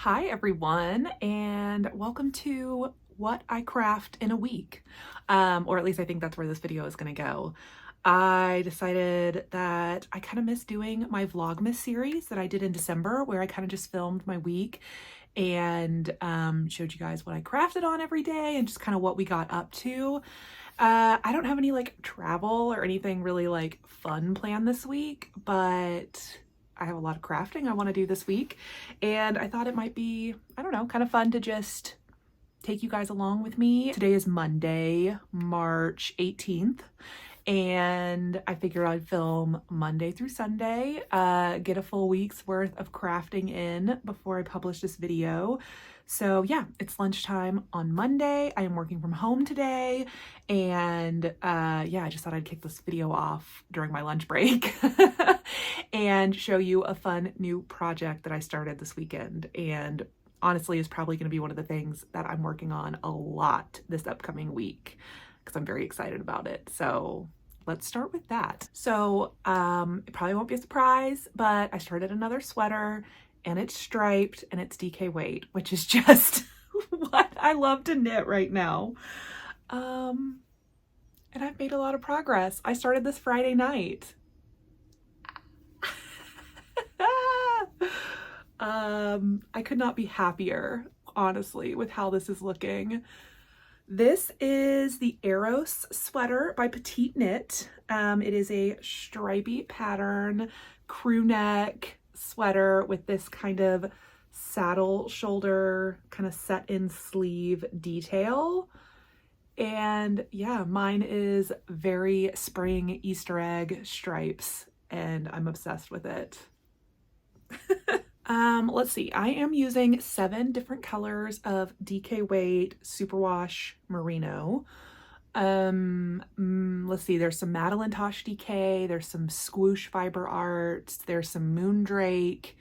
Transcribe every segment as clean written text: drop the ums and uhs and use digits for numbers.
Hi everyone, and welcome to what I craft in a week. Or at least I think that's where this video is going to go. I decided that I kind of miss doing my Vlogmas series that I did in December, where I kind of just filmed my week and showed you guys what I crafted on every day and just kind of what we got up to. I don't have any like travel or anything really like fun planned this week, but I have a lot of crafting I want to do this week, and I thought it might be, I don't know, kind of fun to just take you guys along with me. Today is Monday, March 18th, and I figured I'd film Monday through Sunday, get a full week's worth of crafting in before I publish this video. So yeah, it's lunchtime on Monday. I am working from home today, and yeah, I just thought I'd kick this video off during my lunch break and show you a fun new project that I started this weekend, and honestly is probably going to be one of the things that I'm working on a lot this upcoming week because I'm very excited about it. So let's start with that. So it probably won't be a surprise, but I started another sweater, and it's striped and it's DK weight, which is just what I love to knit right now. And I've made a lot of progress. I started this Friday night. I could not be happier, honestly, with how this is looking. This is the Eros sweater by Petite Knit. It is a stripy pattern crew neck sweater with this kind of saddle shoulder kind of set in sleeve detail. And yeah, mine is very spring Easter egg stripes, and I'm obsessed with it. Let's see, I am using 7 different colors of DK weight superwash merino. Let's see, there's some Madeline Tosh DK, there's some Swoosh Fiber Arts, there's some Moondrake,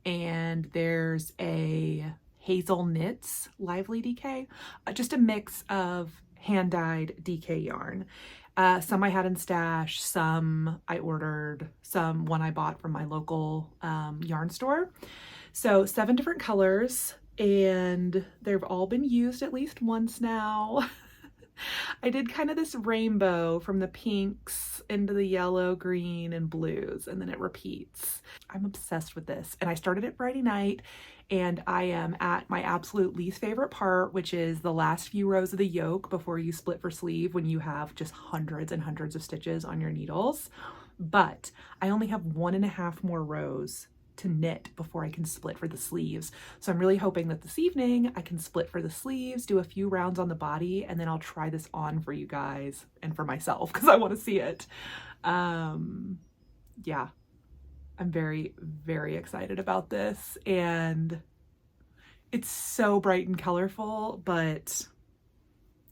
and there's a Hazel Knits Lively DK, just a mix of hand-dyed DK yarn. Some I had in stash, some I ordered, some one I bought from my local yarn store. So 7 different colors, and they've all been used at least once now. I did kind of this rainbow from the pinks into the yellow, green, and blues, and then it repeats. I'm obsessed with this, and I started it Friday night, and I am at my absolute least favorite part, which is the last few rows of the yoke before you split for sleeve when you have just hundreds and hundreds of stitches on your needles. But I only have 1.5 more rows to knit before I can split for the sleeves. So I'm really hoping that this evening I can split for the sleeves, do a few rounds on the body, and then I'll try this on for you guys and for myself because I want to see it. Yeah, I'm very, very excited about this, and it's so bright and colorful, but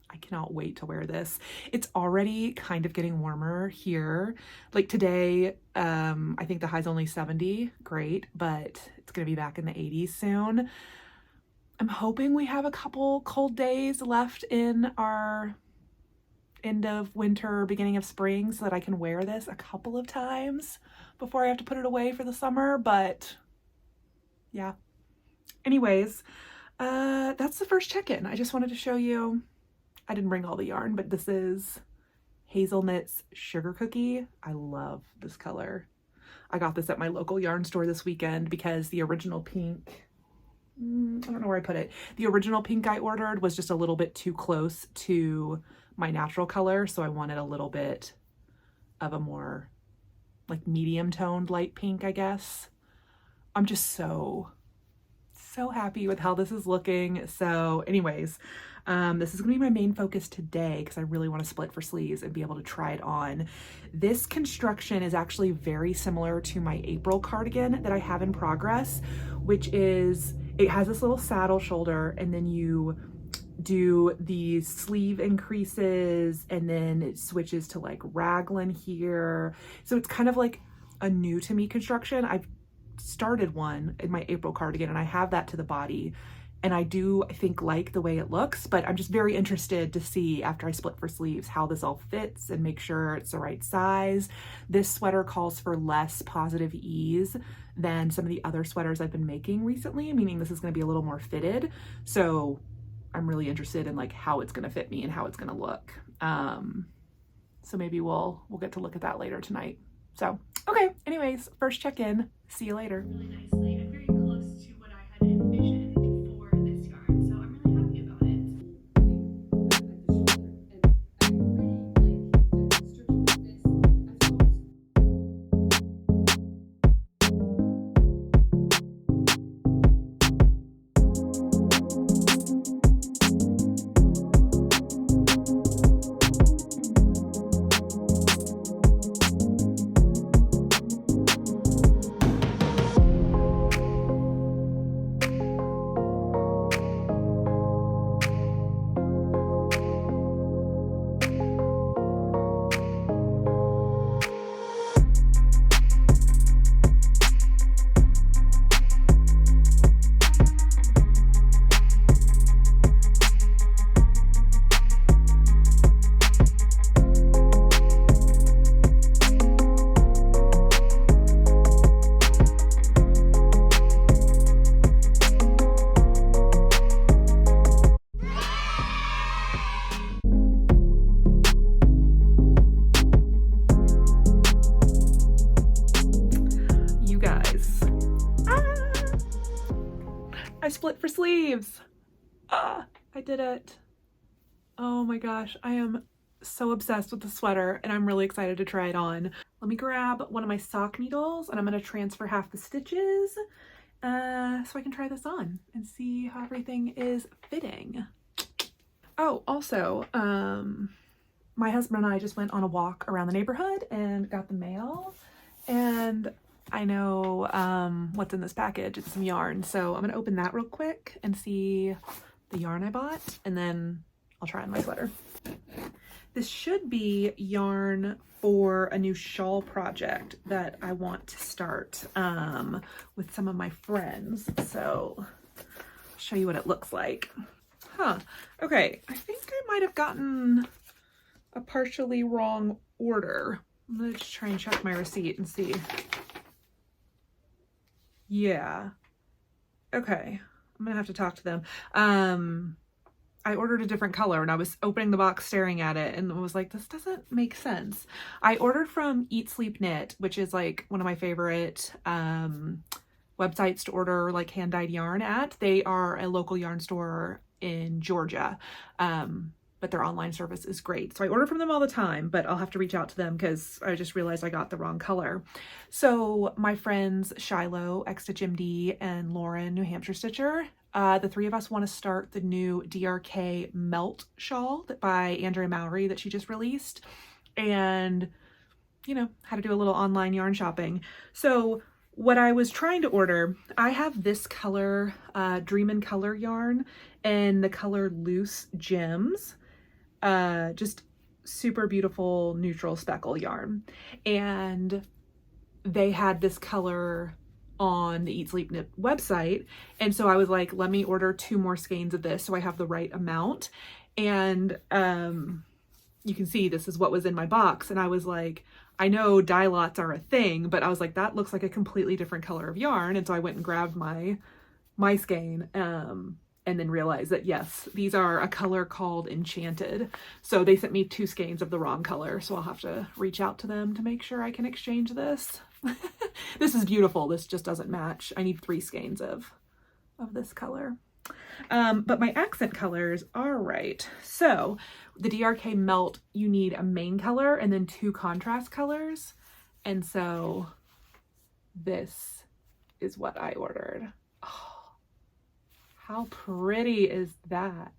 I cannot wait to wear this. It's already kind of getting warmer here. Like today, I think the high's only 70, great, but it's gonna be back in the 80s soon. I'm hoping we have a couple cold days left in our end of winter, beginning of spring, so that I can wear this a couple of times before I have to put it away for the summer, but yeah. Anyways, that's the first check-in. I just wanted to show you. I didn't bring all the yarn, but this is Hazel Knits Sugar Cookie. I love this color. I got this at my local yarn store this weekend because the original pink, I don't know where I put it. The original pink I ordered was just a little bit too close to my natural color, so I wanted a little bit of a more like medium toned light pink, I guess. I'm just so happy with how this is looking. So anyways, this is gonna be my main focus today because I really want to split for sleeves and be able to try it on. This construction is actually very similar to my April cardigan that I have in progress, which is, it has this little saddle shoulder, and then you do the sleeve increases, and then it switches to like raglan here. So it's kind of like a new to me construction. I've started one in my April cardigan, and I have that to the body, And I do, I think, like the way it looks, but I'm just very interested to see after I split for sleeves how this all fits and make sure it's the right size. This sweater calls for less positive ease than some of the other sweaters I've been making recently, meaning this is going to be a little more fitted. So I'm really interested in like how it's going to fit me and how it's going to look. So maybe we'll get to look at that later tonight. So, okay, anyways, first check-in. See you later. Really nicely and very close to what I had envisioned for this yarn, so I'm really happy about it. You guys, I split for sleeves. I did it. Oh my gosh, I am so obsessed with the sweater and I'm really excited to try it on. Let me grab one of my sock needles and I'm going to transfer half the stitches so I can try this on and see how everything is fitting. Oh, also, my husband and I just went on a walk around the neighborhood and got the mail, and I know what's in this package. It's some yarn, so I'm gonna open that real quick and see the yarn I bought, and then I'll try on my sweater. This should be yarn for a new shawl project that I want to start with some of my friends, so I'll show you what it looks like. Huh, okay, I think I might have gotten a partially wrong order. I'm gonna just try and check my receipt and see. Yeah, okay, I'm gonna have to talk to them. I ordered a different color and I was opening the box staring at it and was like, this doesn't make sense. I ordered from Eat Sleep Knit, which is like one of my favorite websites to order like hand-dyed yarn at. They are a local yarn store in Georgia, but their online service is great. So I order from them all the time, but I'll have to reach out to them because I just realized I got the wrong color. So my friends Shiloh, X-Stitch MD, and Lauren, New Hampshire Stitcher, the three of us want to start the new DRK Melt shawl by Andrea Mowry that she just released, and you know, how to do a little online yarn shopping. So what I was trying to order, I have this color, Dream in Color yarn, and the color Loose Gems, just super beautiful neutral speckle yarn. And they had this color on the Eat Sleep Knit website. And so I was like, let me order 2 more skeins of this so I have the right amount. And you can see this is what was in my box. And I was like, I know dye lots are a thing, but I was like, that looks like a completely different color of yarn. And so I went and grabbed my skein and then realized that yes, these are a color called Enchanted. So they sent me 2 skeins of the wrong color. So I'll have to reach out to them to make sure I can exchange this. This is beautiful. This just doesn't match. I need 3 skeins of this color. But my accent colors are right. So the DRK Melt, you need a main color and then 2 contrast colors. And so this is what I ordered. Oh, how pretty is that?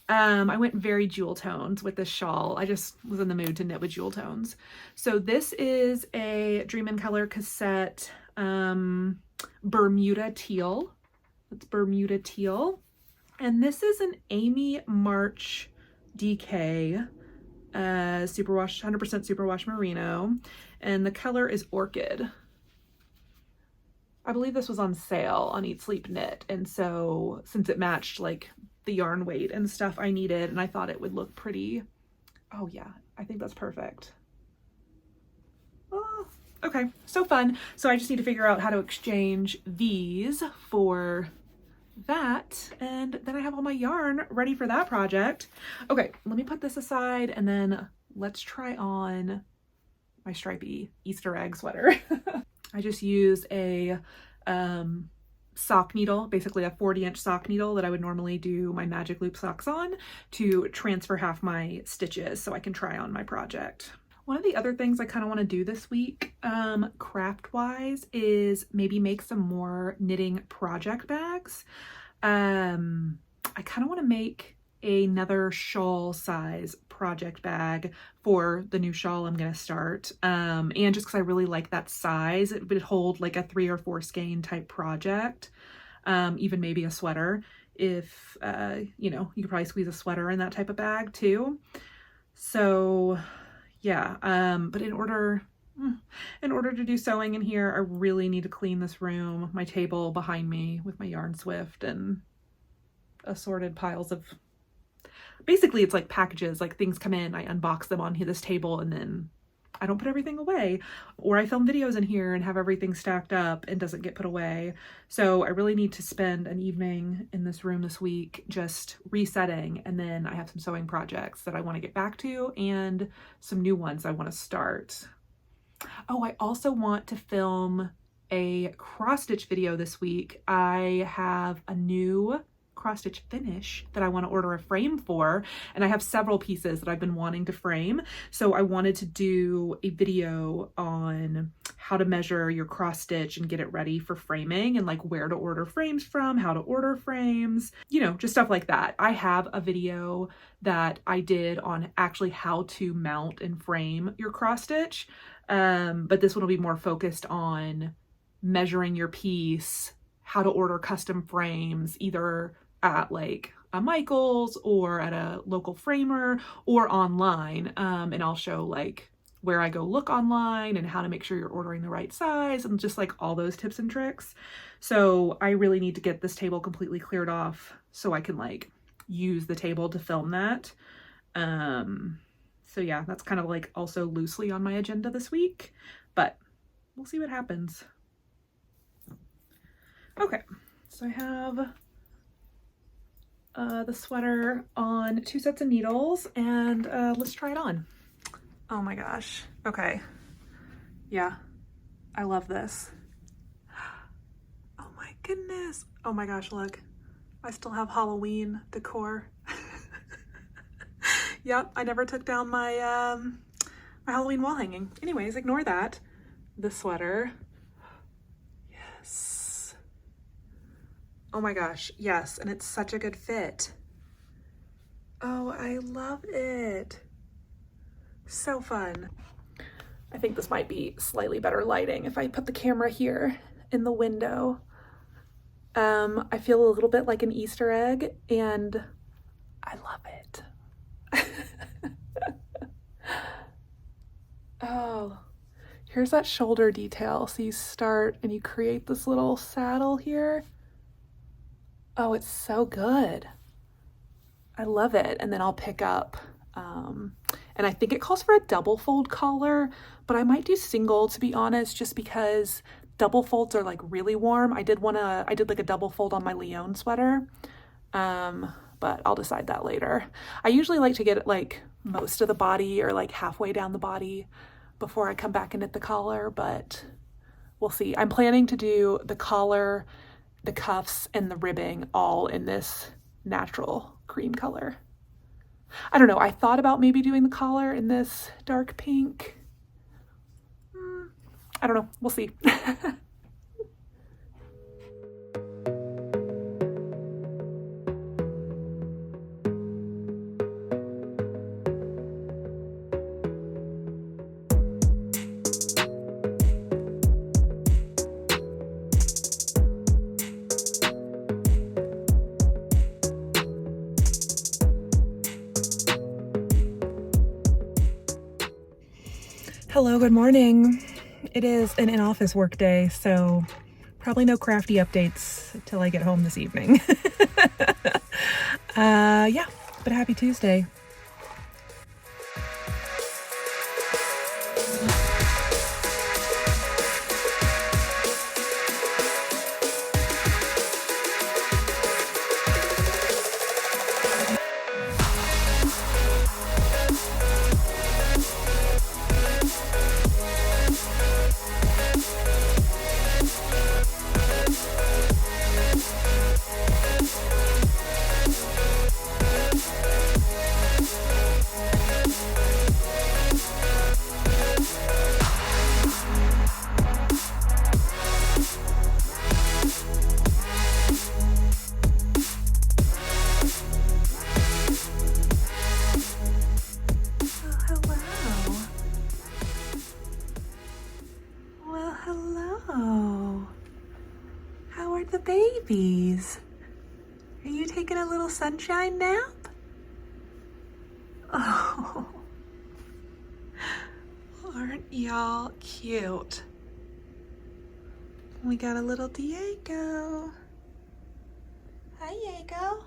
I went very jewel tones with this shawl. I just was in the mood to knit with jewel tones. So this is a Dream in Color cassette Bermuda teal. It's Bermuda teal. And this is an Amy March DK superwash, 100% superwash merino. And the color is Orchid. I believe this was on sale on Eat Sleep Knit, and so since it matched like the yarn weight and stuff I needed, and I thought it would look pretty. Oh yeah, I think that's perfect. Oh, okay, so fun. So I just need to figure out how to exchange these for that, and then I have all my yarn ready for that project. Okay, let me put this aside and then let's try on my stripy Easter egg sweater. I just used a sock needle, basically a 40-inch sock needle that I would normally do my magic loop socks on, to transfer half my stitches so I can try on my project. One of the other things I kind of want to do this week, craft-wise, is maybe make some more knitting project bags. I kind of want to make another shawl size project bag for the new shawl I'm going to start. And just because I really like that size, it would hold like a 3 or 4 skein type project, even maybe a sweater. If, you know, you could probably squeeze a sweater in that type of bag too. So yeah, but in order to do sewing in here, I really need to clean this room, my table behind me with my yarn swift and assorted piles of, basically it's like packages, like things come in, I unbox them onto this table, and then I don't put everything away, or I film videos in here and have everything stacked up and doesn't get put away. So I really need to spend an evening in this room this week just resetting, and then I have some sewing projects that I want to get back to and some new ones I want to start. Oh, I also want to film a cross stitch video this week. I have a new cross stitch finish that I want to order a frame for, and I have several pieces that I've been wanting to frame. So I wanted to do a video on how to measure your cross stitch and get it ready for framing, and like where to order frames from, how to order frames, you know, just stuff like that. I have a video that I did on actually how to mount and frame your cross stitch. But this one will be more focused on measuring your piece, how to order custom frames, either at like a Michael's or at a local framer or online. And I'll show like where I go look online and how to make sure you're ordering the right size and just like all those tips and tricks. So I really need to get this table completely cleared off so I can like use the table to film that. So yeah, that's kind of like also loosely on my agenda this week, but we'll see what happens. Okay, so I have the sweater on 2 sets of needles, and let's try it on. Oh my gosh. Okay. Yeah, I love this. Oh my goodness. Oh my gosh, look. I still have Halloween decor. Yep, I never took down my my Halloween wall hanging. Anyways, ignore that. The sweater. Yes. Oh my gosh, yes, and it's such a good fit. Oh, I love it. So fun. I think this might be slightly better lighting if I put the camera here in the window. I feel a little bit like an Easter egg, and I love it. Oh, here's that shoulder detail. So you start and you create this little saddle here. Oh, it's so good. I love it. And then I'll pick up, and I think it calls for a double fold collar, but I might do single, to be honest, just because double folds are like really warm. I did like a double fold on my Leon sweater, but I'll decide that later. I usually like to get it like most of the body or like halfway down the body before I come back and knit the collar, but we'll see. I'm planning to do the collar, the cuffs, and the ribbing all in this natural cream color. I don't know, I thought about maybe doing the collar in this dark pink. I don't know, we'll see. Hello, good morning. It is an in-office work day, so probably no crafty updates till I get home this evening. Yeah, but happy Tuesday. Hello. How are the babies? Are you taking a little sunshine nap? Oh, aren't y'all cute? We got a little Diego. Hi, Diego.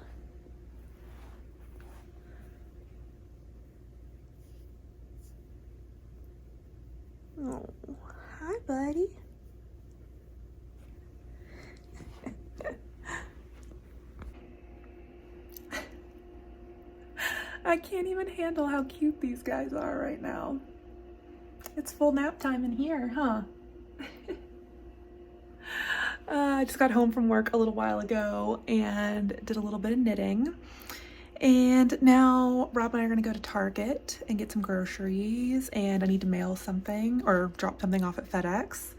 Oh, hi, buddy. I can't even handle how cute these guys are right now. It's full nap time in here, huh? I just got home from work a little while ago and did a little bit of knitting. And now Rob and I are gonna go to Target and get some groceries, and I need to mail something or drop something off at FedEx.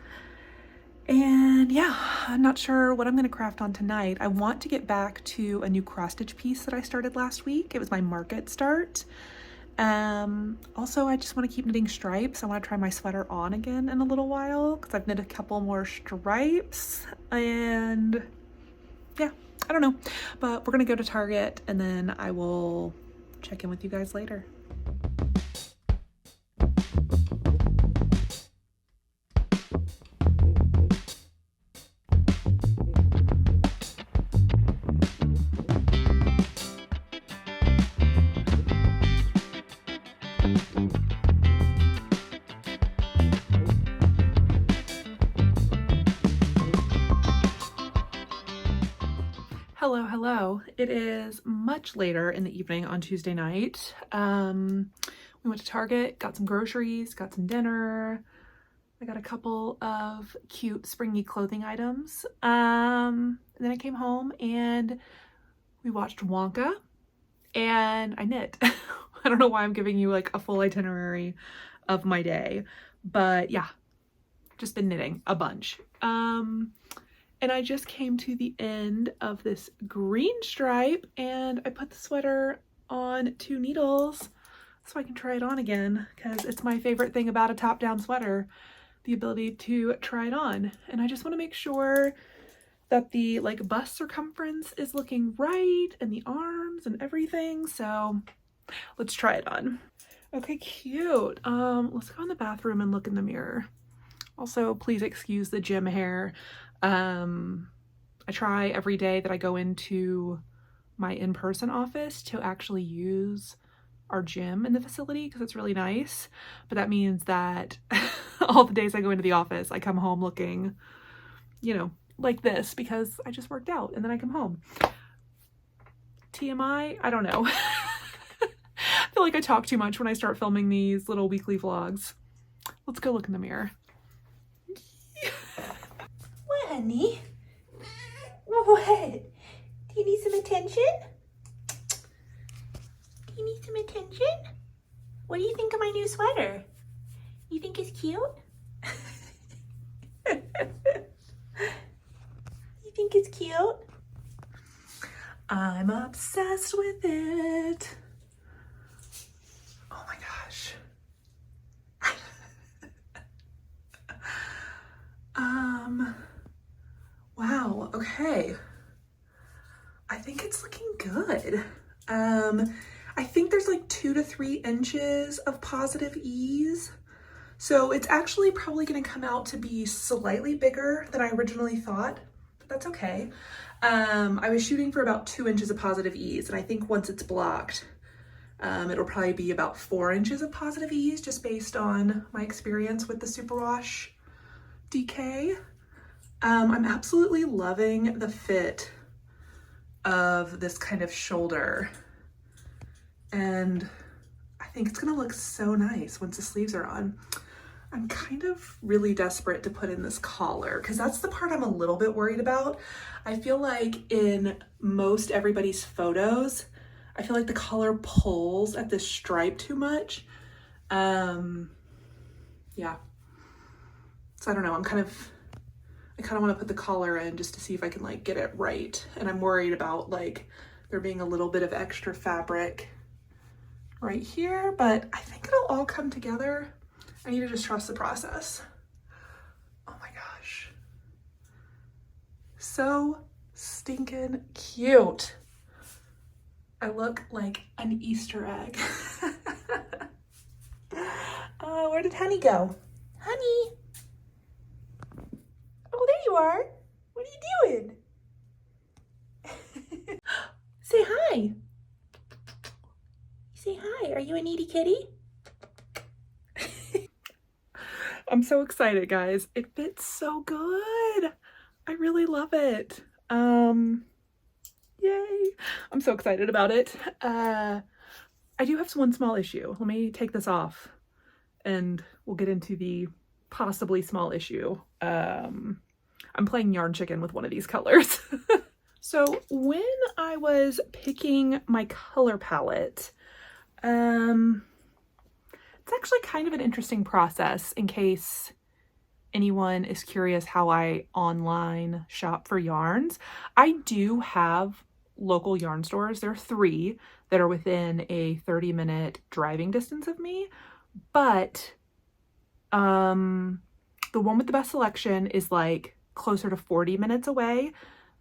And yeah, I'm not sure what I'm gonna craft on tonight. I want to get back to a new cross stitch piece that I started last week. It was my market start. Also, I just want to keep knitting stripes. I want to try my sweater on again in a little while because I've knit a couple more stripes, and yeah, I don't know, but we're gonna go to Target and then I will check in with you guys later. Hello. It is much later in the evening on Tuesday night. We went to Target, got some groceries, got some dinner. I got a couple of cute springy clothing items. And then I came home and we watched Wonka and I knit. I don't know why I'm giving you like a full itinerary of my day, but yeah, just been knitting a bunch. And I just came to the end of this green stripe and I put the sweater on 2 needles so I can try it on again because it's my favorite thing about a top-down sweater, the ability to try it on. And I just want to make sure that the like bust circumference is looking right and the arms and everything. So let's try it on. Okay, cute. Let's go in the bathroom and look in the mirror. Also, please excuse the gym hair. I try every day that I go into my in-person office to actually use our gym in the facility because it's really nice, but that means that all the days I go into the office, I come home looking, you know, like this because I just worked out and then I come home. TMI? I don't know. I feel like I talk too much when I start filming these little weekly vlogs. Let's go look in the mirror. What, honey? What? Do you need some attention? Do you need some attention? What do you think of my new sweater? You think it's cute? You think it's cute? I'm obsessed with it. Oh my gosh. Wow, okay. I think it's looking good. I think there's like 2 to 3 inches of positive ease. So it's actually probably gonna come out to be slightly bigger than I originally thought, but that's okay. I was shooting for about 2 inches of positive ease, and I think once it's blocked, it'll probably be about 4 inches of positive ease, just based on my experience with the Superwash DK. I'm absolutely loving the fit of this kind of shoulder, and I think it's gonna look so nice once the sleeves are on. I'm kind of really desperate to put in this collar because that's the part I'm a little bit worried about. I feel like in most everybody's photos, I feel like the collar pulls at this stripe too much. Yeah. So I don't know, I kind of want to put the collar in just to see if I can like get it right. And I'm worried about like there being a little bit of extra fabric right here, but I think it'll all come together. I need to just trust the process. Oh my gosh. So stinking cute. I look like an Easter egg. Oh, where did Honey go? Honey. Oh, there you are. What are you doing? Say hi. Say hi. Are you a needy kitty? I'm so excited, guys. It fits so good. I really love it. Yay. I'm so excited about it. I do have one small issue. Let me take this off and we'll get into the possibly small issue. I'm playing yarn chicken with one of these colors. So when I was picking my color palette, it's actually kind of an interesting process in case anyone is curious how I online shop for yarns. I do have local yarn stores. There are 3 that are within a 30-minute driving distance of me, but the one with the best selection is like closer to 40 minutes away.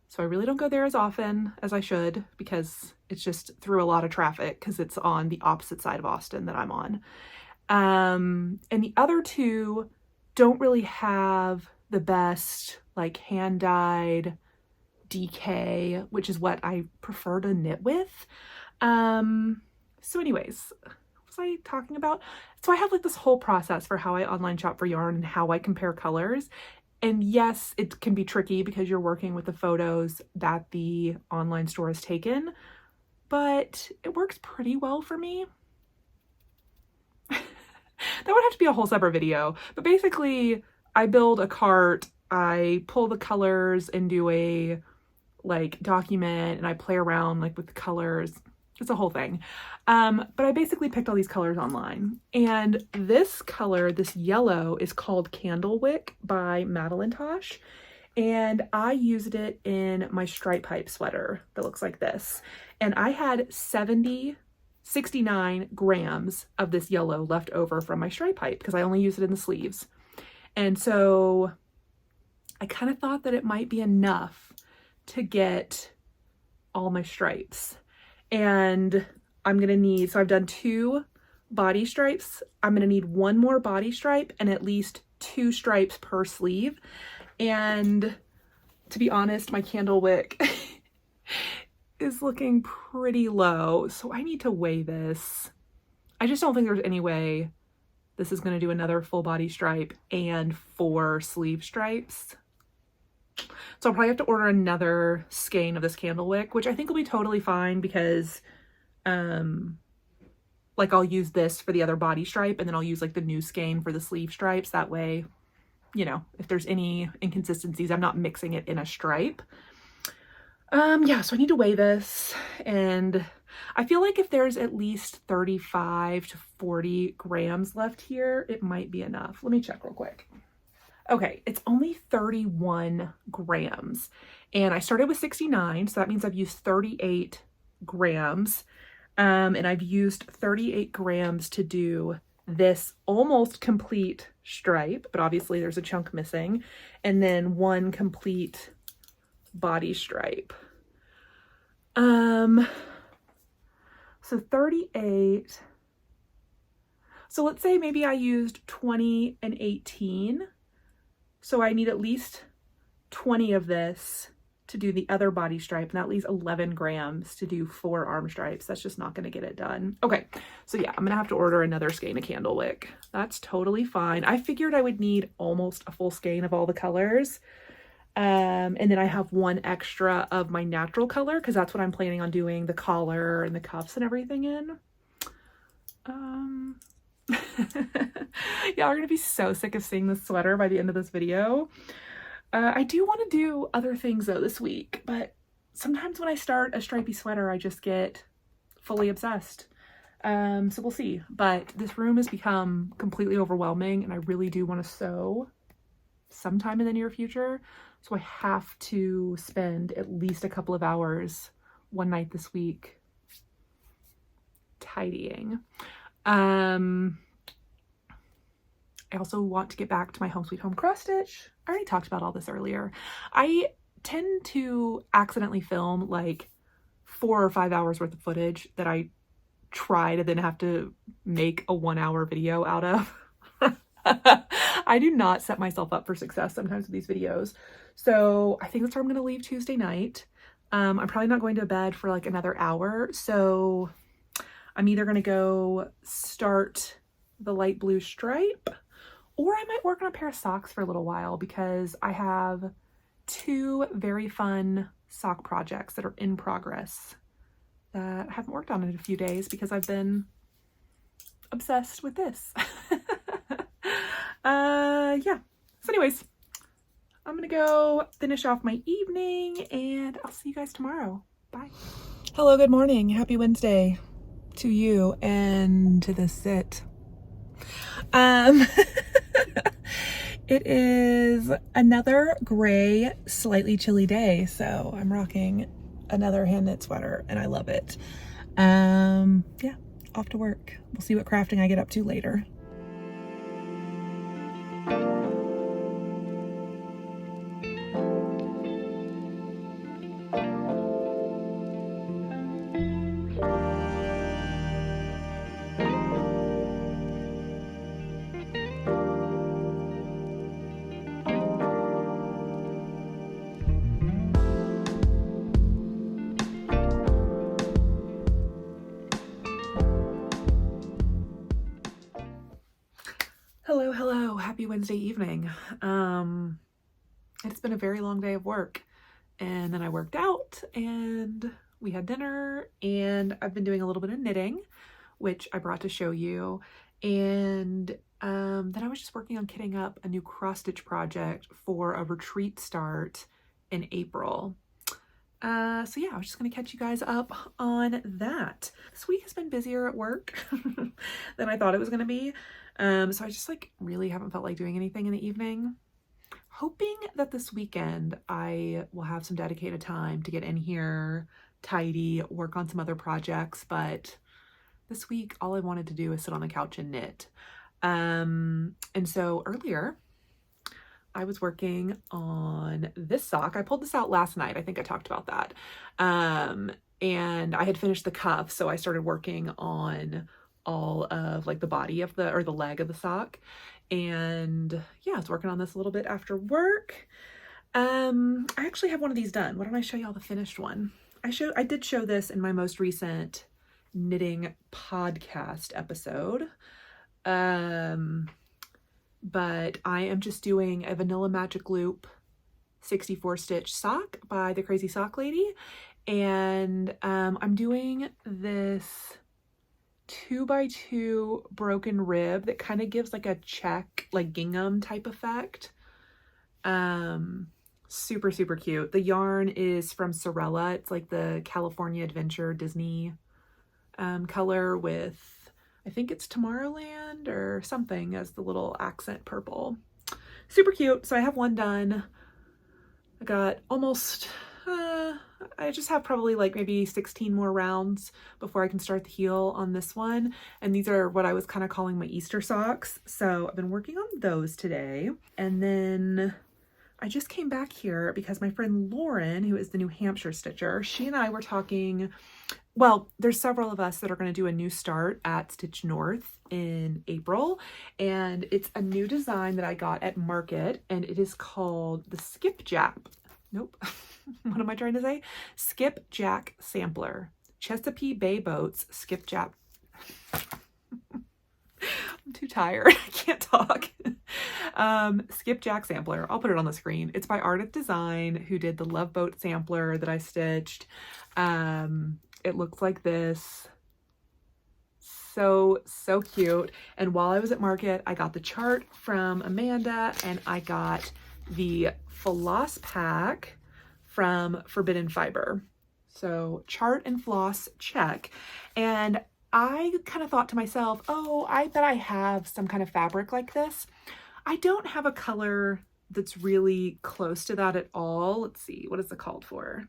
So I really don't go there as often as I should because it's just through a lot of traffic because it's on the opposite side of Austin that I'm on. And the other 2 don't really have the best like hand-dyed DK, which is what I prefer to knit with. So anyways, what was I talking about? So I have like this whole process for how I online shop for yarn and how I compare colors. And yes, it can be tricky because you're working with the photos that the online store has taken, but it works pretty well for me. That would have to be a whole separate video, but basically I build a cart, I pull the colors into a like document and I play around like with the colors. It's a whole thing. But I basically picked all these colors online, and this color, this yellow, is called Candlewick by Madeline Tosh, and I used it in my stripe pipe sweater that looks like this, and I had 69 grams of this yellow left over from my stripe pipe because I only use it in the sleeves. And so I kind of thought that it might be enough to get all my stripes. And I'm gonna need, so I've done 2 body stripes. I'm gonna need 1 more body stripe and at least 2 stripes per sleeve. And to be honest, my candle wick is looking pretty low, so I need to weigh this. I just don't think there's any way this is going to do another full body stripe and 4 sleeve stripes. So I'll probably have to order another skein of this candle wick, which I think will be totally fine because like I'll use this for the other body stripe and then I'll use like the new skein for the sleeve stripes. That way, you know, if there's any inconsistencies, I'm not mixing it in a stripe. Yeah, so I need to weigh this, and I feel like if there's at least 35 to 40 grams left here, it might be enough. Let me check real quick. Okay, it's only 31 grams, and I started with 69, so that means I've used 38 grams, and I've used 38 grams to do this almost complete stripe, but obviously there's a chunk missing, and then 1 complete body stripe. So 38. So let's say maybe I used 20 and 18. So I need at least 20 of this to do the other body stripe, and that leaves 11 grams to do 4 arm stripes. That's just not going to get it done. Okay, so yeah, I'm gonna have to order another skein of candle wick. That's totally fine. I figured I would need almost a full skein of all the colors. And then I have one extra of my natural color because that's what I'm planning on doing the collar and the cuffs and everything in. Y'all are gonna be so sick of seeing this sweater by the end of this video. I do want to do other things though this week, but sometimes when I start a stripy sweater, I just get fully obsessed. So we'll see. But this room has become completely overwhelming, and I really do want to sew sometime in the near future. So I have to spend at least a couple of hours one night this week tidying. I also want to get back to my Home Sweet Home cross stitch. I already talked about all this earlier. I tend to accidentally film like 4 or 5 hours worth of footage that I try to then have to make a 1-hour video out of. I do not set myself up for success sometimes with these videos. So I think that's where I'm going to leave Tuesday night. I'm probably not going to bed for like another hour. So I'm either going to go start the light blue stripe, or I might work on a pair of socks for a little while because I have 2 very fun sock projects that are in progress that I haven't worked on in a few days because I've been obsessed with this. Yeah. So anyways, I'm gonna go finish off my evening and I'll see you guys tomorrow. Bye. Hello, good morning. Happy Wednesday to you and to the sit. It is another gray, slightly chilly day, so I'm rocking another hand knit sweater and I love it. Yeah, off to work. We'll see what crafting I get up to later. Hello, happy Wednesday evening. It's been a very long day of work, and then I worked out and we had dinner, and I've been doing a little bit of knitting, which I brought to show you. And then I was just working on kitting up a new cross stitch project for a retreat start in April. So yeah, I was just gonna catch you guys up on that. This week has been busier at work than I thought it was gonna be. So I just like really haven't felt like doing anything in the evening. Hoping that this weekend I will have some dedicated time to get in here, tidy, work on some other projects, but this week all I wanted to do is sit on the couch and knit. And so earlier I was working on this sock. I pulled this out last night. I think I talked about that. And I had finished the cuff, so I started working on all of like the body of the, or the leg of the sock. And yeah, I was working on this a little bit after work. I actually have one of these done. Why don't I show y'all the finished one? I did show this in my most recent knitting podcast episode. But I am just doing a vanilla magic loop 64 stitch sock by the Crazy Sock Lady. And I'm doing this 2x2 broken rib that kind of gives like a check, like gingham type effect. Super, super cute. The yarn is from Sorella. It's like the California Adventure Disney color with, I think it's Tomorrowland or something as the little accent purple. Super cute. So I have one done. I got almost, I just have probably like maybe 16 more rounds before I can start the heel on this one. And these are what I was kind of calling my Easter socks. So I've been working on those today. And then I just came back here because my friend Lauren, who is the New Hampshire stitcher, she and I were talking well, there's several of us that are going to do a new start at Stitch North in April, and it's a new design that I got at Market, and it is called the Skipjack. Nope. What am I trying to say? Skipjack Sampler. Chesapeake Bay Boats Skipjack. I'm too tired. I can't talk. Skipjack Sampler. I'll put it on the screen. It's by Art of Design, who did the Love Boat sampler that I stitched. It looks like this. So cute. And while I was at Market, I got the chart from Amanda, and I got the floss pack from Forbidden Fiber. So chart and floss, check. And I kind of thought to myself, oh, I bet I have some kind of fabric like this. I don't have a color that's really close to that at all. Let's see, what is it called for?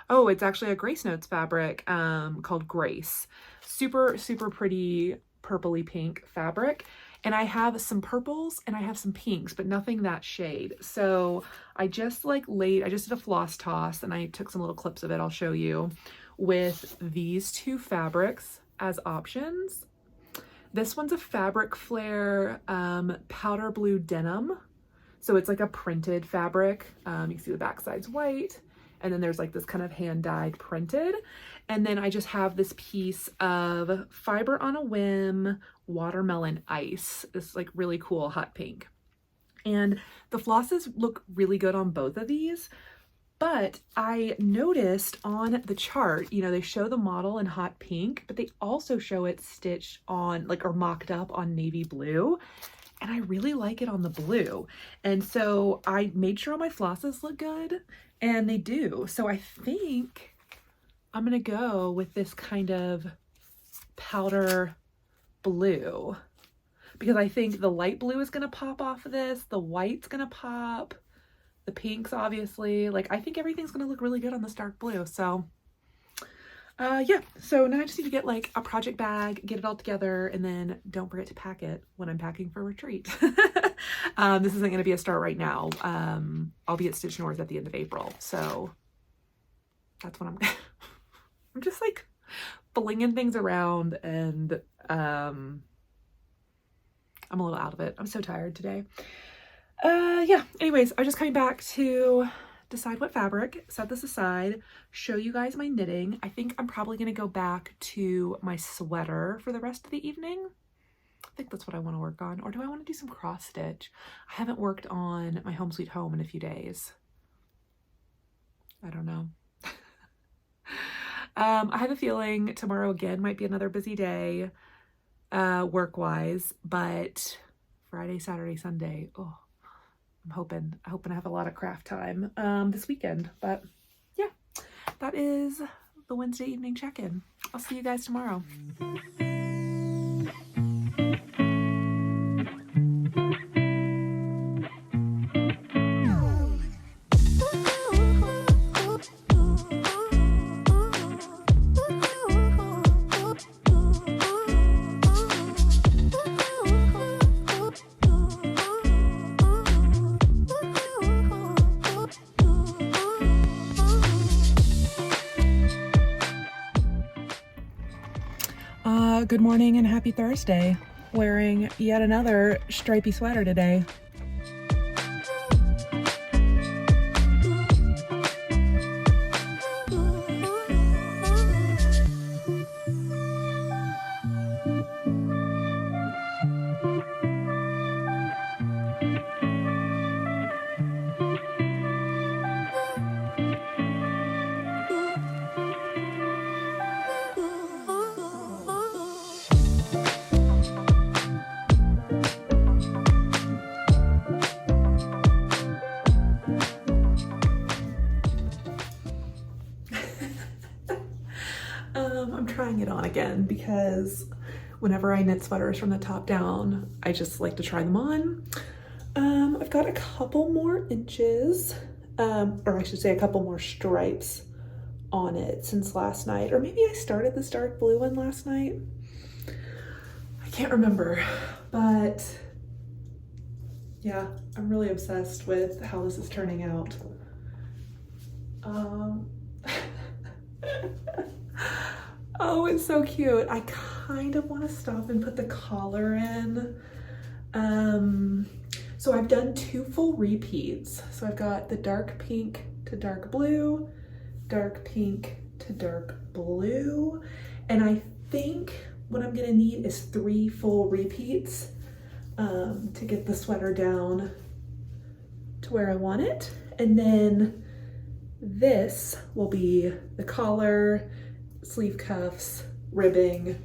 Oh, it's actually a Grace Notes fabric called Grace. Super pretty purpley pink fabric. And I have some purples and I have some pinks, but nothing that shade. So I just I just did a floss toss and I took some little clips of it, I'll show you, with these two fabrics as options. This one's a Fabric Flare powder blue denim. So it's like a printed fabric. You can see the back side's white. And then there's like this kind of hand-dyed printed. And then I just have this piece of Fiber on a Whim watermelon ice. This like really cool hot pink. And the flosses look really good on both of these. But I noticed on the chart, you know, they show the model in hot pink, but they also show it stitched on like, or mocked up on navy blue. And I really like it on the blue. And so I made sure all my flosses look good, and they do. So I think I'm gonna go with this kind of powder blue, because I think the light blue is gonna pop off of this, the white's gonna pop, the pinks obviously, like I think everything's gonna look really good on this dark blue. So yeah, so now I just need to get like a project bag, get it all together, and then don't forget to pack it when I'm packing for retreat. This isn't going to be a start right now. I'll be at Stitch North at the end of April, so that's when I'm just like flinging things around, and I'm a little out of it. I'm so tired today. Yeah, anyways, I'm just coming back to decide what fabric, set this aside, show you guys my knitting. I think I'm probably going to go back to my sweater for the rest of the evening. I think that's what I want to work on. Or do I want to do some cross stitch? I haven't worked on my Home Sweet Home in a few days. I don't know. I have a feeling tomorrow again might be another busy day work-wise, but Friday, Saturday, Sunday, oh, I'm hoping I have a lot of craft time this weekend. But yeah, that is the Wednesday evening check-in. I'll see you guys tomorrow. Good morning and happy Thursday. Wearing yet another stripy sweater today. I'm trying it on again because whenever I knit sweaters from the top down, I just like to try them on. I've got a couple more inches, or I should say a couple more stripes on it since last night, or maybe I started this dark blue one last night. I can't remember, but yeah, I'm really obsessed with how this is turning out. Oh, it's so cute. I kind of want to stop and put the collar in. So I've done 2 full repeats. So I've got the dark pink to dark blue, dark pink to dark blue. And I think what I'm gonna need is 3 full repeats to get the sweater down to where I want it. And then this will be the collar, sleeve cuffs, ribbing.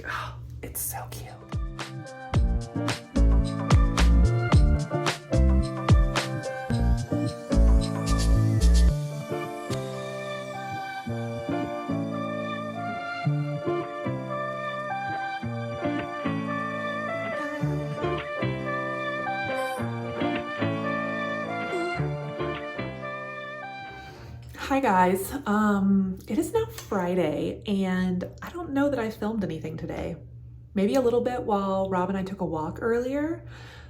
Oh, it's so cute. Hi guys, it is now Friday and I don't know that I filmed anything today. Maybe a little bit while Rob and I took a walk earlier,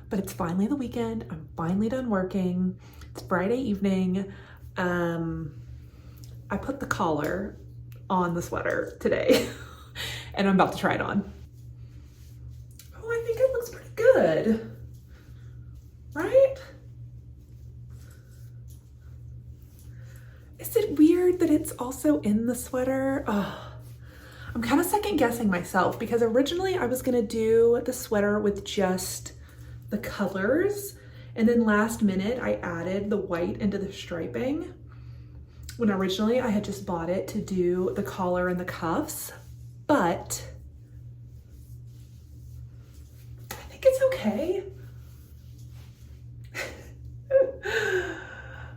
but it's finally the weekend. I'm finally done working. It's Friday evening. I put the collar on the sweater today and I'm about to try it on. Oh, I think it looks pretty good, right? Is it weird that it's also in the sweater? Oh, I'm kind of second guessing myself because originally I was gonna do the sweater with just the colors, and then last minute I added the white into the striping when originally I had just bought it to do the collar and the cuffs, but I think it's okay.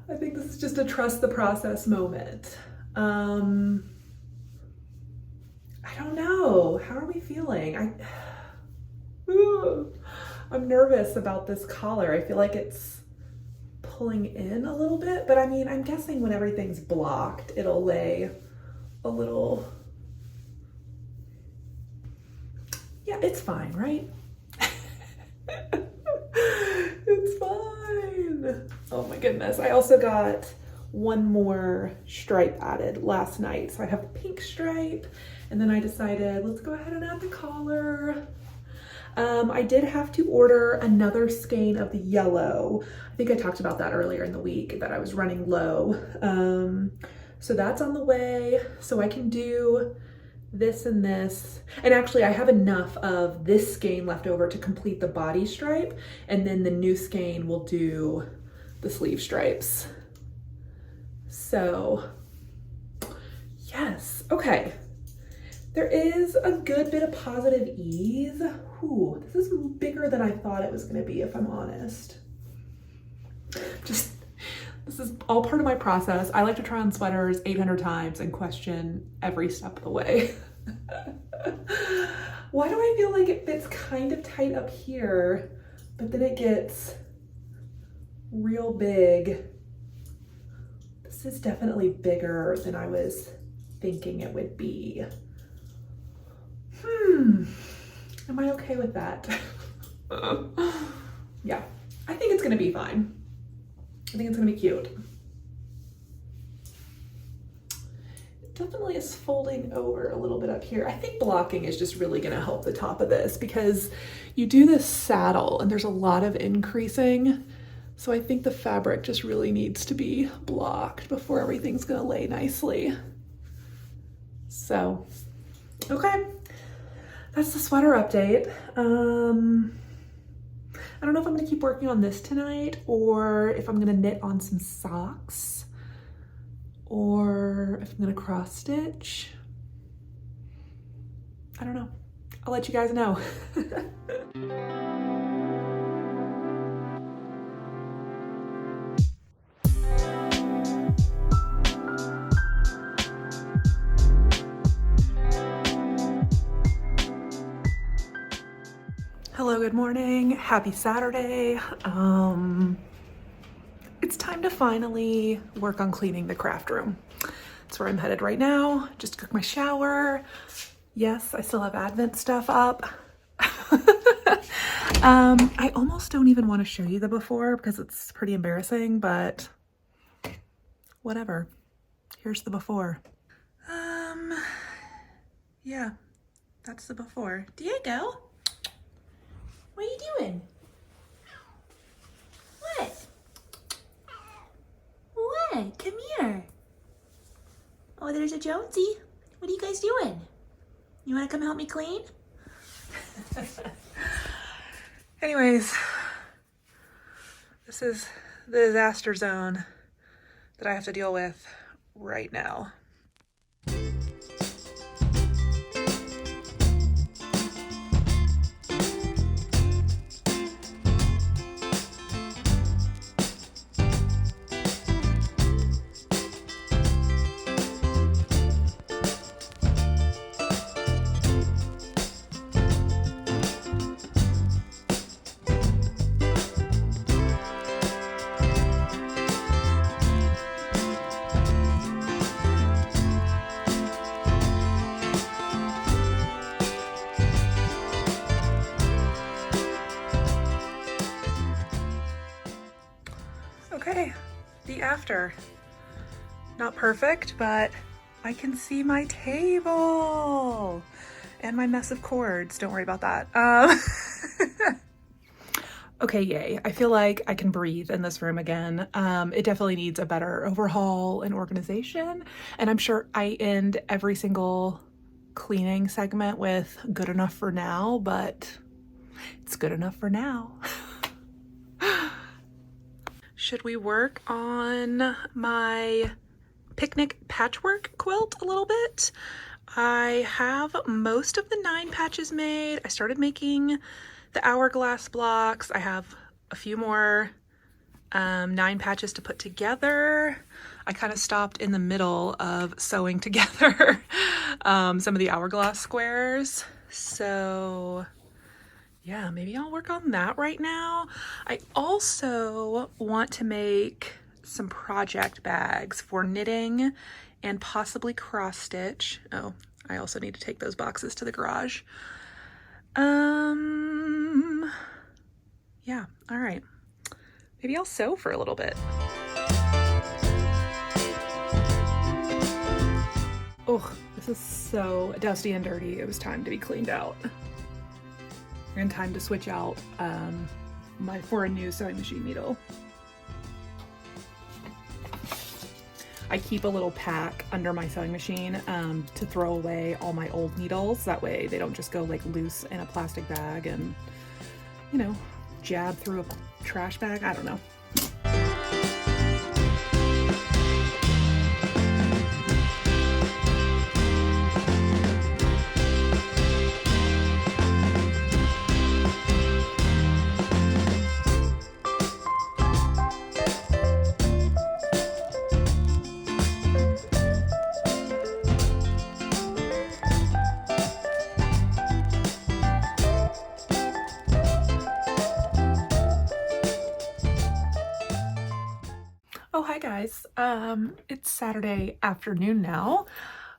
I think this is just a trust the process moment. I don't know. How are we feeling? I'm nervous about this collar. I feel like it's pulling in a little bit, but I mean, I'm guessing when everything's blocked, it'll lay a little. Yeah, it's fine, right? It's fine. Oh my goodness. I also got one more stripe added last night. So I have a pink stripe, and then I decided let's go ahead and add the collar. I did have to order another skein of the yellow. I think I talked about that earlier in the week that I was running low. So that's on the way. So I can do this and this. And actually I have enough of this skein left over to complete the body stripe. And then the new skein will do the sleeve stripes. So yes, okay. There is a good bit of positive ease. Ooh, this is bigger than I thought it was gonna be, if I'm honest. This is all part of my process. I like to try on sweaters 800 times and question every step of the way. Why do I feel like it fits kind of tight up here, but then it gets real big? This is definitely bigger than I was thinking it would be. Am I okay with that? Yeah, I think it's gonna be fine. I think it's gonna be cute. It definitely is folding over a little bit up here. I think blocking is just really gonna help the top of this because you do this saddle and there's a lot of increasing. So I think the fabric just really needs to be blocked before everything's gonna lay nicely. So, okay. That's the sweater update. I don't know if I'm gonna keep working on this tonight or if I'm gonna knit on some socks or if I'm gonna cross stitch. I don't know. I'll let you guys know. Hello, good morning. Happy Saturday. It's time to finally work on cleaning the craft room. That's where I'm headed right now. Just took my shower. Yes, I still have Advent stuff up. I almost don't even want to show you the before because it's pretty embarrassing, but whatever. Here's the before. Yeah, that's the before. Diego, what are you doing? What? What? Come here. Oh, there's a Jonesy. What are you guys doing? You want to come help me clean? Anyways, this is the disaster zone that I have to deal with right now. Okay, the after. Not perfect, but I can see my table and my mess of cords. Don't worry about that. Okay, yay. I feel like I can breathe in this room again. It definitely needs a better overhaul and organization. And I'm sure I end every single cleaning segment with good enough for now, but it's good enough for now. Should we work on my picnic patchwork quilt a little bit? I have most of the 9 patches made. I started making the hourglass blocks. I have a few more 9 patches to put together. I kind of stopped in the middle of sewing together some of the hourglass squares. So yeah, maybe I'll work on that right now. I also want to make some project bags for knitting and possibly cross stitch. Oh, I also need to take those boxes to the garage. Yeah, all right. Maybe I'll sew for a little bit. Oh, this is so dusty and dirty. It was time to be cleaned out. And time to switch out for a new sewing machine needle. I keep a little pack under my sewing machine to throw away all my old needles. That way they don't just go like loose in a plastic bag and, you know, jab through a trash bag. I don't know. Oh, hi guys. It's Saturday afternoon now.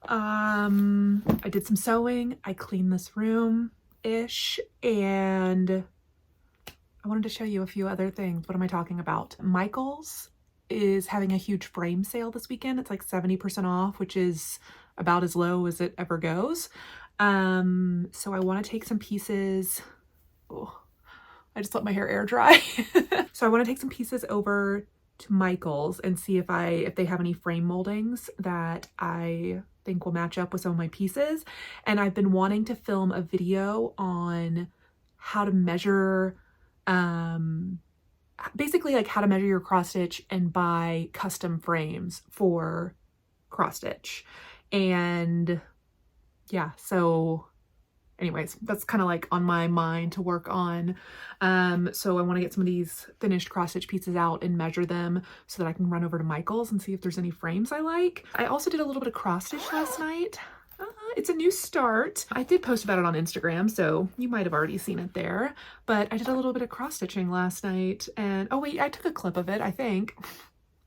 I did some sewing. I cleaned this room-ish, and I wanted to show you a few other things. What am I talking about? Michael's is having a huge frame sale this weekend. It's like 70% off, which is about as low as it ever goes. So I want to take some pieces. Oh, I just let my hair air dry. So I want to take some pieces over to Michael's and see if they have any frame moldings that I think will match up with some of my pieces. And I've been wanting to film a video on how to measure, basically like how to measure your cross stitch and buy custom frames for cross stitch. And yeah, so anyways, that's kind of like on my mind to work on. So I want to get some of these finished cross stitch pieces out and measure them so that I can run over to Michael's and see if there's any frames I like. I also did a little bit of cross stitch last night. It's a new start. I did post about it on Instagram, so you might have already seen it there, but I did a little bit of cross stitching last night, and oh wait, I took a clip of it, I think.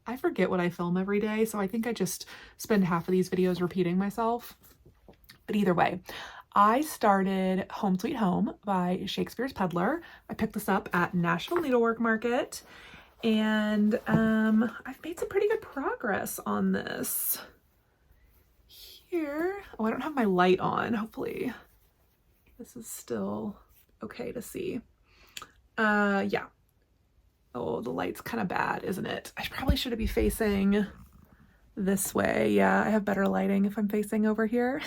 I forget what I film every day, so I think I just spend half of these videos repeating myself. But either way, I started Home Sweet Home by Shakespeare's Peddler. I picked this up at National Needlework Market, And I've made some pretty good progress on this. Here, oh, I don't have my light on. Hopefully this is still okay to see. Yeah. Oh, the light's kind of bad, isn't it? I probably should be facing this way. Yeah, I have better lighting if I'm facing over here.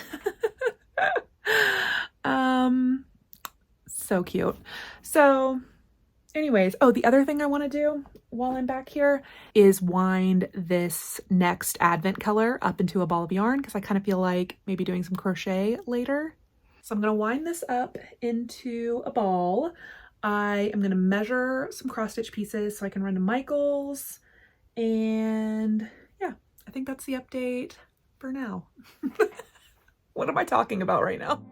So cute. So anyways, oh, the other thing I want to do while I'm back here is wind this next advent color up into a ball of yarn because I kind of feel like maybe doing some crochet later. So I'm going to wind this up into a ball. I am going to measure some cross stitch pieces so I can run to Michael's, and yeah, I think that's the update for now. What am I talking about right now?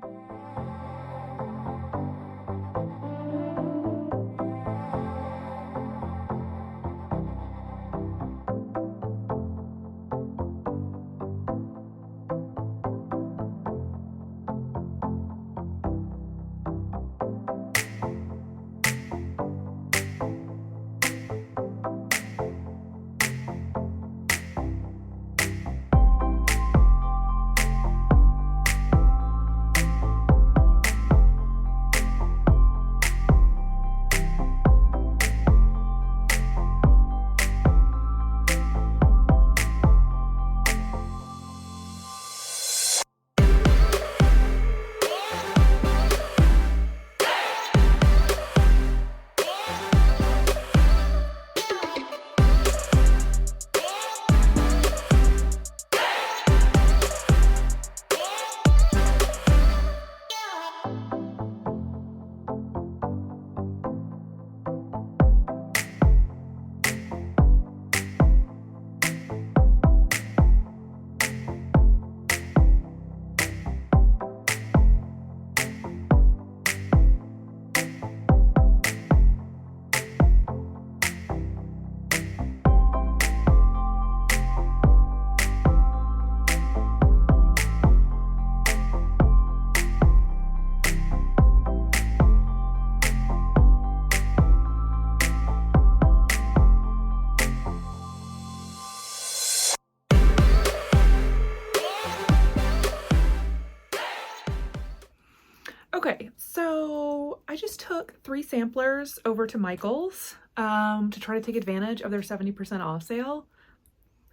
Okay, so I just took 3 samplers over to Michael's to try to take advantage of their 70% off sale,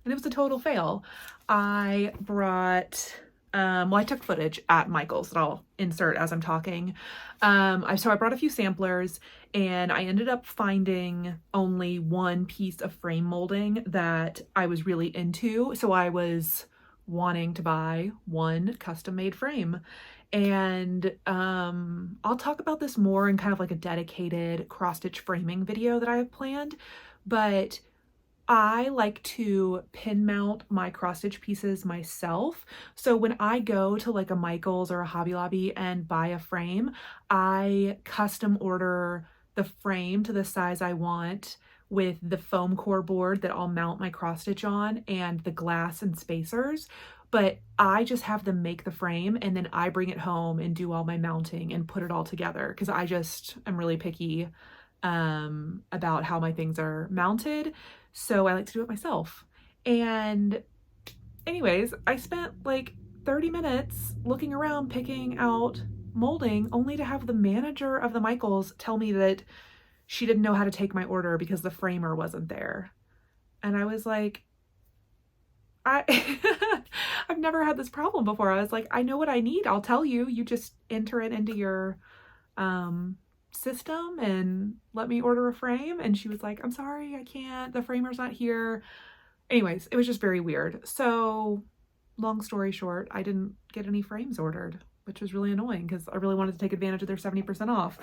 and it was a total fail. I brought, well, I took footage at Michael's that I'll insert as I'm talking. So I brought a few samplers, and I ended up finding only one piece of frame molding that I was really into, so I was wanting to buy one custom-made frame. And I'll talk about this more in kind of like a dedicated cross-stitch framing video that I have planned, but I like to pin mount my cross-stitch pieces myself. So when I go to like a Michael's or a Hobby Lobby and buy a frame, I custom order the frame to the size I want with the foam core board that I'll mount my cross-stitch on and the glass and spacers. But I just have them make the frame, and then I bring it home and do all my mounting and put it all together because I just am really picky about how my things are mounted. So I like to do it myself. And anyways, I spent like 30 minutes looking around picking out molding only to have the manager of the Michaels tell me that she didn't know how to take my order because the framer wasn't there. And I was like, I've never had this problem before. I was like, I know what I need. I'll tell you. You just enter it into your system and let me order a frame. And she was like, I'm sorry, I can't. The framer's not here. Anyways, it was just very weird. So long story short, I didn't get any frames ordered, which was really annoying because I really wanted to take advantage of their 70% off.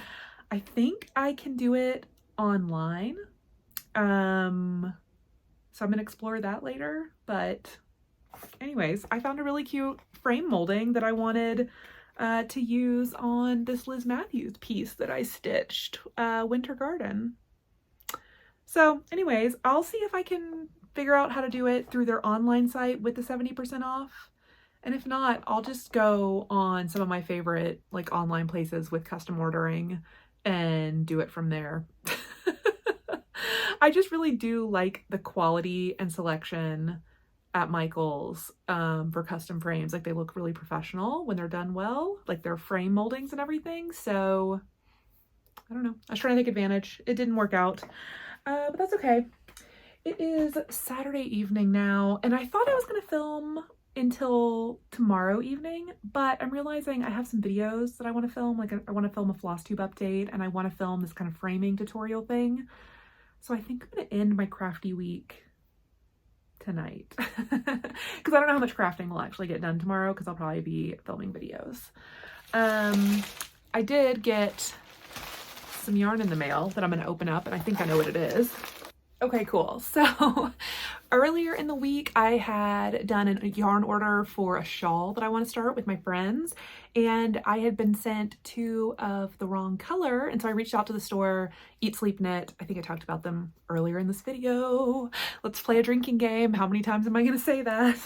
I think I can do it online. So I'm gonna explore that later, but anyways, I found a really cute frame molding that I wanted to use on this Liz Matthews piece that I stitched, Winter Garden. So anyways, I'll see if I can figure out how to do it through their online site with the 70% off. And if not, I'll just go on some of my favorite like online places with custom ordering and do it from there. I just really do like the quality and selection at Michael's for custom frames. Like they look really professional when they're done well, like their frame moldings and everything. So I don't know. I was trying to take advantage. It didn't work out, but that's okay. It is Saturday evening now, and I thought I was going to film until tomorrow evening, but I'm realizing I have some videos that I want to film. Like I want to film a floss tube update, and I want to film this kind of framing tutorial thing. So I think I'm going to end my crafty week tonight because I don't know how much crafting will actually get done tomorrow because I'll probably be filming videos. I did get some yarn in the mail that I'm going to open up, and I think I know what it is. Okay, cool. So earlier in the week, I had done a yarn order for a shawl that I want to start with my friends, and I had been sent 2 of the wrong color. And so I reached out to the store, Eat, Sleep, Knit. I think I talked about them earlier in this video. Let's play a drinking game. How many times am I going to say that?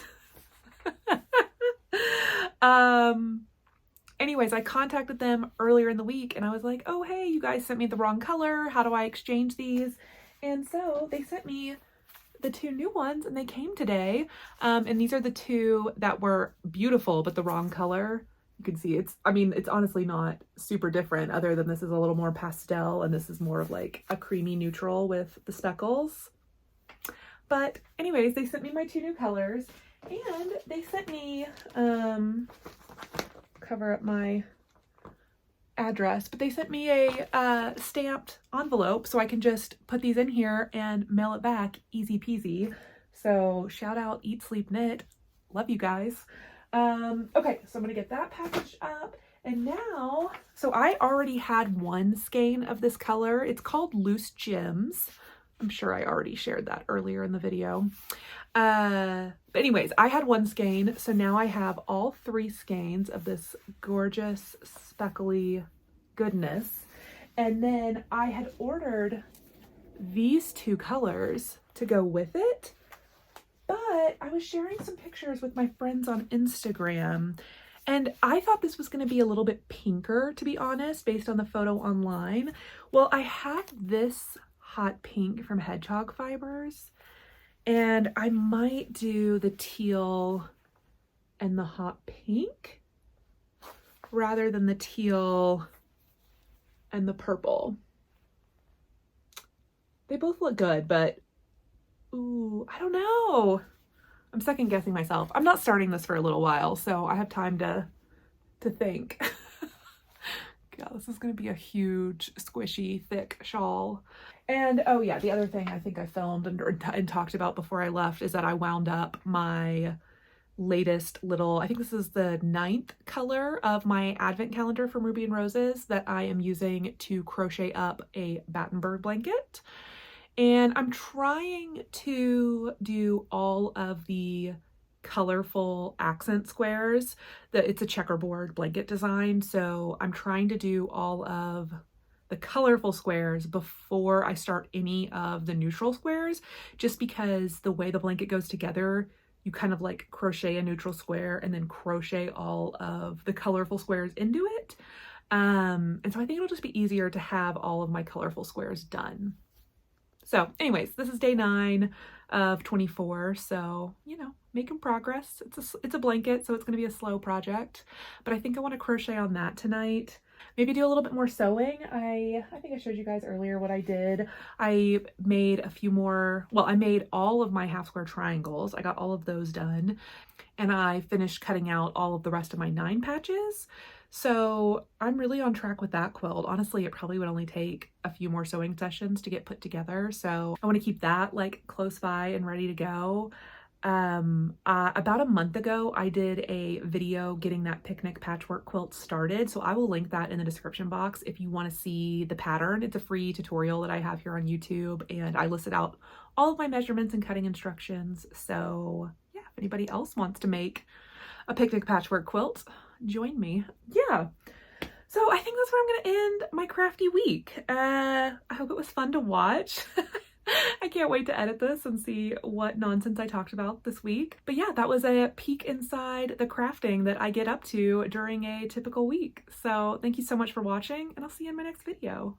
Anyways, I contacted them earlier in the week and I was like, oh, hey, you guys sent me the wrong color. How do I exchange these? And so they sent me the 2 new ones and they came today. And these are the 2 that were beautiful, but the wrong color. You can see it's honestly not super different other than this is a little more pastel and this is more of like a creamy neutral with the speckles. But anyways, they sent me my 2 new colors and they sent me, cover up my address, but they sent me a stamped envelope so I can just put these in here and mail it back easy peasy. So shout out Eat, Sleep, Knit. Love you guys. Okay, so I'm gonna get that packaged up. And now, so I already had 1 skein of this color. It's called Loose Gems. I'm sure I already shared that earlier in the video. But anyways, I had 1 skein, so now I have all 3 skeins of this gorgeous speckly goodness. And then I had ordered these 2 colors to go with it, but I was sharing some pictures with my friends on Instagram, and I thought this was going to be a little bit pinker, to be honest, based on the photo online. Well, I have this hot pink from Hedgehog Fibers, and I might do the teal and the hot pink rather than the teal and the purple. They both look good, but ooh, I don't know. I'm second guessing myself. I'm not starting this for a little while, so I have time to think. Yeah, this is going to be a huge, squishy, thick shawl. And oh yeah, the other thing I think I filmed and talked about before I left is that I wound up my latest little, I think this is the 9th color of my advent calendar from Ruby and Roses that I am using to crochet up a Battenberg blanket. And I'm trying to do all of the colorful accent squares. It's a checkerboard blanket design, so I'm trying to do all of the colorful squares before I start any of the neutral squares, just because the way the blanket goes together, you kind of like crochet a neutral square and then crochet all of the colorful squares into it. And so I think it'll just be easier to have all of my colorful squares done. So anyways, this is day 9 of 24. So, you know, making progress. It's a blanket, so it's going to be a slow project, but I think I want to crochet on that tonight. Maybe do a little bit more sewing. I think I showed you guys earlier what I did. I made a few more, well, I made all of my half square triangles. I got all of those done, and I finished cutting out all of the rest of my 9 patches. So I'm really on track with that quilt. Honestly, it probably would only take a few more sewing sessions to get put together. So I want to keep that like close by and ready to go. About a month ago, I did a video getting that picnic patchwork quilt started. So I will link that in the description box if you want to see the pattern. It's a free tutorial that I have here on YouTube, and I listed out all of my measurements and cutting instructions. So yeah, if anybody else wants to make a picnic patchwork quilt, join me. Yeah. So I think that's where I'm going to end my crafty week. I hope it was fun to watch. I can't wait to edit this and see what nonsense I talked about this week. But yeah, that was a peek inside the crafting that I get up to during a typical week. So thank you so much for watching, and I'll see you in my next video.